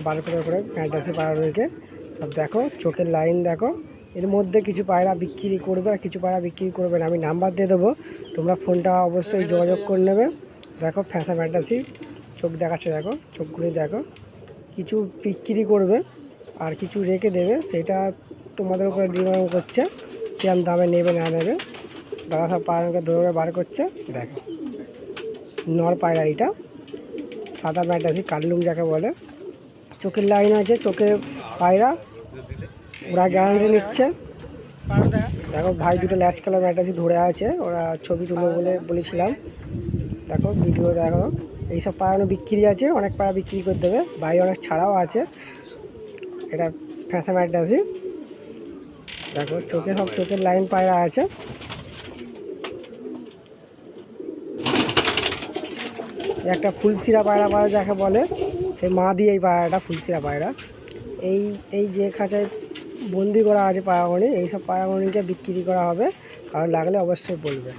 বার করে ফ্যান্টাসি পায়রাগুলোকে সব দেখো, চোখের লাইন দেখো। এর মধ্যে কিছু পায়রা বিক্রি করবে আর কিছু পায়রা বিক্রি করবে না। আমি নাম্বার দিয়ে দেবো, তোমরা ফোনটা অবশ্যই যোগাযোগ করে নেবে। দেখো ফ্যাশন ফ্যান্টাসি চোখ দেখাচ্ছে, দেখো চোখগুলি দেখো। কিছু বিক্রি করবে আর কিছু রেখে দেবে, সেটা তোমাদের উপরে ডিমান্ড করছে কিরম দামে নেবে না নেবে। দাদা সব পায়রাকে ধরে বার করছে, দেখো নর পায়রা। এটা সাদা ফ্যান্টাসি কাললুম যাকে বলে, চোখের লাইন আছে, চোখের পায়রা, ওরা গ্যারান্টি নিচ্ছে। দেখো ভাই দুটো ল্যাচ কালার ফ্যান্টাসি ধরে আছে, ওরা ছবি তুলবে বলে বলেছিলাম। দেখো ভিডিও দেখো, এইসব পায়রানো বিক্রি আছে, অনেক পায়রা বিক্রি করে দেবে, ভাই অনেক ছাড়াও আছে। এটা ফ্যাশন ফ্যান্টাসি, দেখো চোখে সব চোখের লাইন পায়রা আছে। একটা ফুলশিরা পায়রা যাকে বলে, সেই মা দিয়ে এই পায়রাটা ফুলশিরা পায়রা। এই যে খাঁচায় বন্দি করা আছে পায়রামণি, এইসব পায়রামণিকে বিক্রি করা হবে, কারণ লাগলে অবশ্যই বলবে।